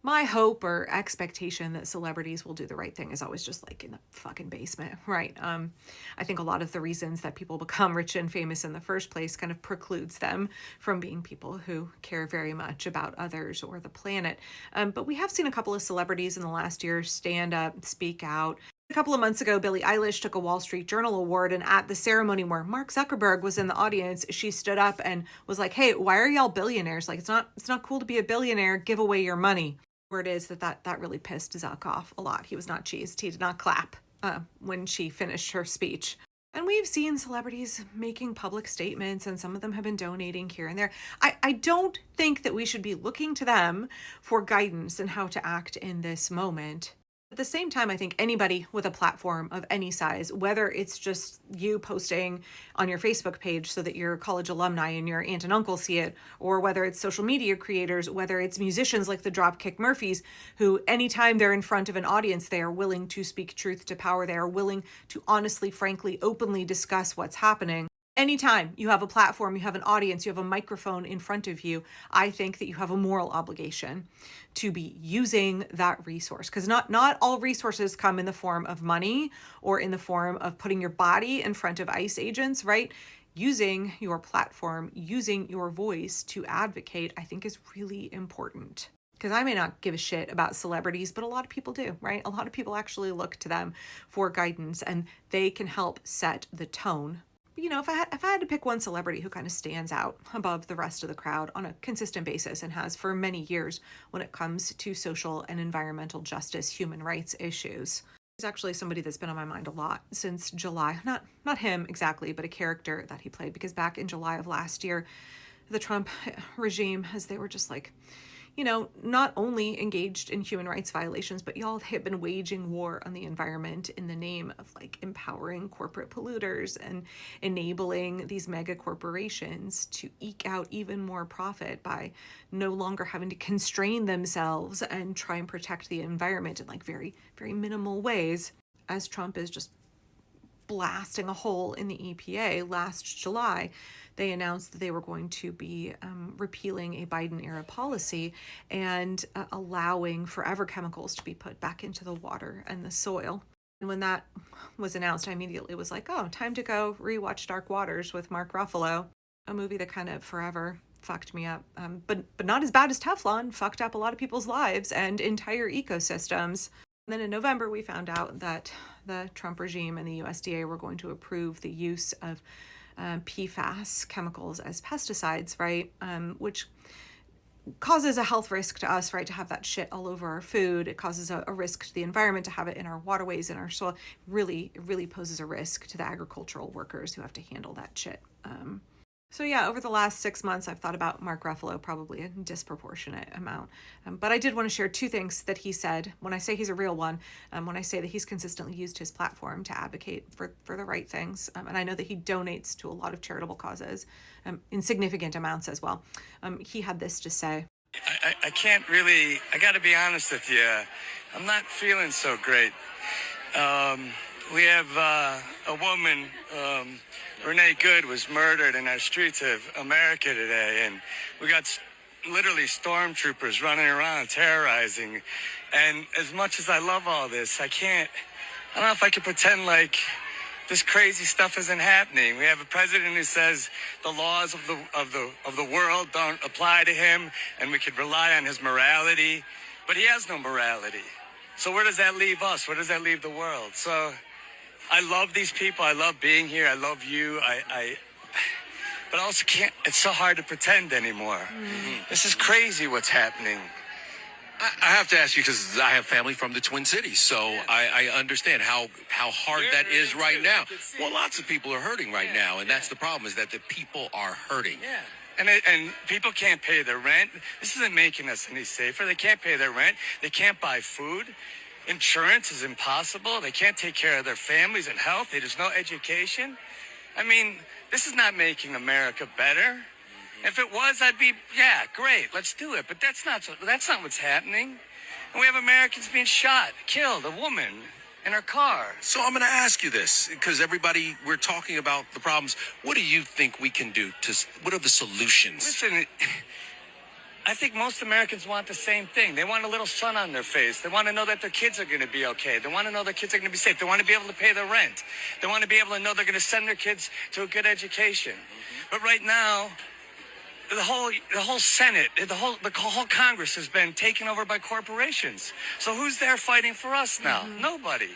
My hope or expectation that celebrities will do the right thing is always just like in the fucking basement, right? I think a lot of the reasons that people become rich and famous in the first place kind of precludes them from being people who care very much about others or the planet. But we have seen a couple of celebrities in the last year stand up, speak out. A couple of months ago, Billie Eilish took a Wall Street Journal award, and at the ceremony where Mark Zuckerberg was in the audience, she stood up and was like, "Hey, why are y'all billionaires? Like, it's not cool to be a billionaire. Give away your money." Word is that really pissed Zuck off a lot. He was not cheesed. He did not clap when she finished her speech. And we've seen celebrities making public statements, and some of them have been donating here and there. I don't think that we should be looking to them for guidance in how to act in this moment. At the same time, I think anybody with a platform of any size, whether it's just you posting on your Facebook page so that your college alumni and your aunt and uncle see it, or whether it's social media creators, whether it's musicians like the Dropkick Murphys, who anytime they're in front of an audience, they are willing to speak truth to power. They are willing to honestly, frankly, openly discuss what's happening. Anytime you have a platform, you have an audience, you have a microphone in front of you, I think that you have a moral obligation to be using that resource, because not all resources come in the form of money or in the form of putting your body in front of ICE agents, right? Using your platform, using your voice to advocate, I think is really important. Because I may not give a shit about celebrities, but a lot of people do, right? A lot of people actually look to them for guidance, and they can help set the tone. You know, if I had to pick one celebrity who kind of stands out above the rest of the crowd on a consistent basis and has for many years when it comes to social and environmental justice, human rights issues, he's actually somebody that's been on my mind a lot since July. Not him exactly, but a character that he played, because back in July of last year, the Trump regime, as they were just like, not only engaged in human rights violations, but y'all have been waging war on the environment in the name of like empowering corporate polluters and enabling these mega corporations to eke out even more profit by no longer having to constrain themselves and try and protect the environment in like very, very minimal ways, as Trump is just blasting a hole in the EPA. Last July, they announced that they were going to be repealing a Biden era policy and allowing forever chemicals to be put back into the water and the soil. And when that was announced, I immediately was like, oh, time to go rewatch Dark Waters with Mark Ruffalo, a movie that kind of forever fucked me up, but not as bad as Teflon, fucked up a lot of people's lives and entire ecosystems. And then in November, we found out that the Trump regime and the USDA were going to approve the use of PFAS chemicals as pesticides, right? Which causes a health risk to us, right? To have that shit all over our food. It causes a risk to the environment to have it in our waterways, in our soil. It really poses a risk to the agricultural workers who have to handle that shit. So yeah, over the last 6 months, I've thought about Mark Ruffalo probably a disproportionate amount. But I did want to share two things that he said. When I say he's a real one, when I say that he's consistently used his platform to advocate for the right things, and I know that he donates to a lot of charitable causes, in significant amounts as well. He had this to say. I can't really, I got to be honest with you. I'm not feeling so great. We have a woman, Renee Good, was murdered in our streets of America today, and we got literally stormtroopers running around terrorizing. And as much as I love all this, I don't know if I can pretend like this crazy stuff isn't happening. We have a president who says the laws of the world don't apply to him, and we could rely on his morality, but he has no morality. So where does that leave us? Where does that leave the world? So I love these people. I love being here. I love you. But I also can't. It's so hard to pretend anymore. This is crazy what's happening. I have to ask you, because I have family from the Twin Cities, so I understand how hard that is right now. Well, lots of people are hurting right now, and that's the problem, is that the people are hurting. Yeah. And people can't pay their rent. This isn't making us any safer. They can't pay their rent. They can't buy food. Insurance is impossible. They can't take care of their families and health. There's no education. I mean, this is not making America better. If it was, I'd be, yeah, great, let's do it. But that's not what's happening. And we have Americans being shot, killed, a woman in her car. So I'm going to ask you this, because we're talking about the problems. What do you think we can do what are the solutions? Listen, I think most Americans want the same thing. They want a little sun on their face. They want to know that their kids are going to be okay. They want to know their kids are going to be safe. They want to be able to pay their rent. They want to be able to know they're going to send their kids to a good education. But right now, the whole Senate, the whole Congress has been taken over by corporations. So who's there fighting for us now? Nobody.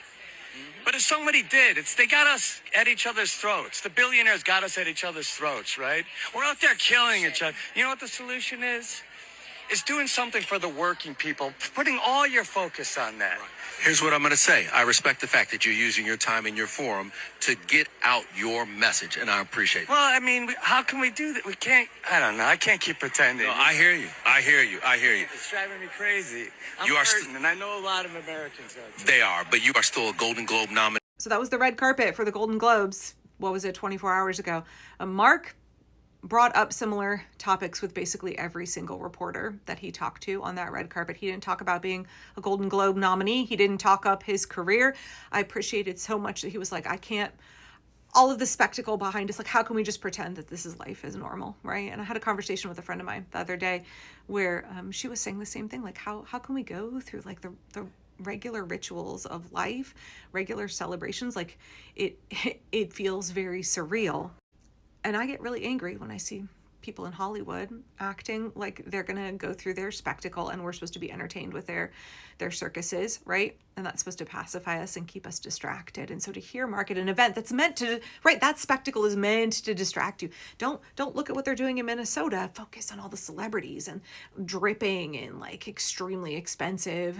But if somebody did, they got us at each other's throats. The billionaires got us at each other's throats, right? We're out there killing each other. You know what the solution is? It's doing something for the working people, putting all your focus on that. Here's what I'm going to say. I respect the fact that you're using your time in your forum to get out your message, and I appreciate it. Well, I mean, how can we do that? We can't, I don't know. I can't keep pretending. No, I hear you. I hear you. I hear you. It's driving me crazy. You are hurting, and I know a lot of Americans are too. They are, but you are still a Golden Globe nominee. So that was the red carpet for the Golden Globes. What was it, 24 hours ago? Mark brought up similar topics with basically every single reporter that he talked to on that red carpet. He didn't talk about being a Golden Globe nominee. He didn't talk up his career. I appreciated so much that he was like, I can't, all of the spectacle behind us, like, how can we just pretend that this is life is normal, right? And I had a conversation with a friend of mine the other day where she was saying the same thing, like, how can we go through like the regular rituals of life, regular celebrations, like it feels very surreal. And I get really angry when I see people in Hollywood acting like they're going to go through their spectacle and we're supposed to be entertained with their circuses, right? And that's supposed to pacify us and keep us distracted. And so to hear Mark at an event that's meant to, right, that spectacle is meant to distract you. Don't look at what they're doing in Minnesota. Focus on all the celebrities and dripping in like extremely expensive,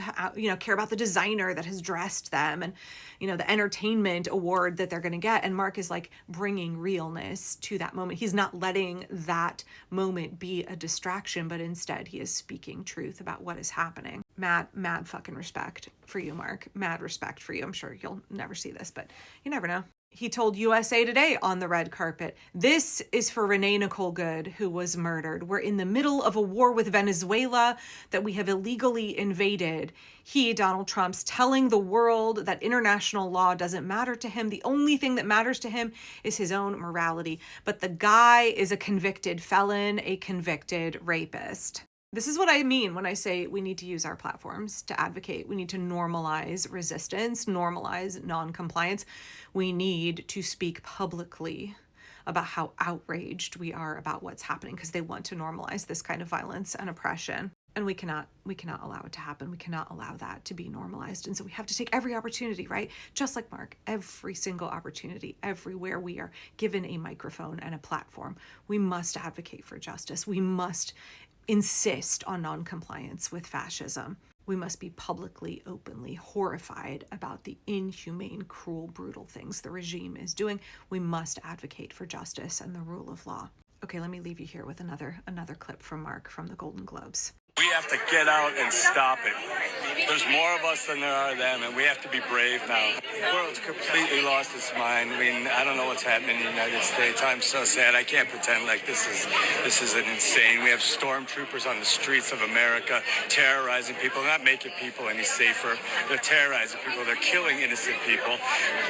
care about the designer that has dressed them and, the entertainment award that they're going to get. And Mark is like bringing realness to that moment. He's not letting that moment be a distraction, but instead he is speaking truth about what is happening. Mad fucking respect for you, Mark. Mad respect for you. I'm sure you'll never see this, but you never know. He told USA Today on the red carpet, "This is for Renee Nicole Good, who was murdered. We're in the middle of a war with Venezuela that we have illegally invaded." He, Donald Trump's, telling the world that international law doesn't matter to him. The only thing that matters to him is his own morality. But the guy is a convicted felon, a convicted rapist. This is what I mean when I say we need to use our platforms to advocate. We need to normalize resistance, normalize non-compliance. We need to speak publicly about how outraged we are about what's happening because they want to normalize this kind of violence and oppression. And we cannot allow it to happen. We cannot allow that to be normalized. And so we have to take every opportunity, right? Just like Mark, every single opportunity, everywhere we are given a microphone and a platform, we must advocate for justice. We must insist on non-compliance with fascism. We must be publicly, openly horrified about the inhumane, cruel, brutal things the regime is doing. We must advocate for justice and the rule of law. Okay, let me leave you here with another clip from Mark from the Golden Globes. We have to get out and stop it. There's more of us than there are them, and we have to be brave now. The world's completely lost its mind. I mean, I don't know what's happening in the United States. I'm so sad. I can't pretend like this is an insane. We have stormtroopers on the streets of America terrorizing people, not making people any safer. They're terrorizing people. They're killing innocent people.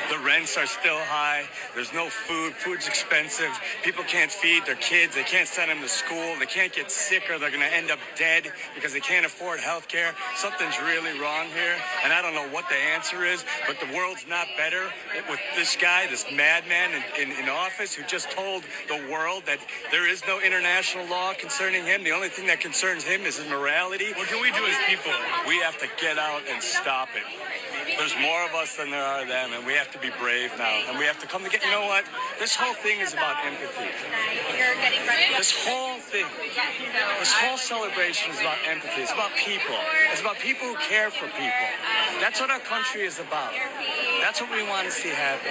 The rents are still high. There's no food. Food's expensive. People can't feed their kids. They can't send them to school. They can't get sick or they're going to end up dead because they can't afford health care. Something's really wrong here, and I don't know what the answer is, but the world's not better with this guy, this madman in office who just told the world that there is no international law concerning him. The only thing that concerns him is his morality. What can we do as people? We have to get out and stop it. There's more of us than there are them, and we have to be brave now, and we have to come together. You know what? This whole thing is about empathy. This whole thing, this whole celebration is about empathy. It's about people. It's about people who care for people. That's what our country is about. That's what we want to see happen.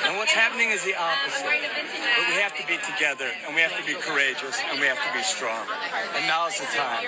And what's happening is the opposite. But we have to be together, and we have to be courageous, and we have to be strong. And now is the time.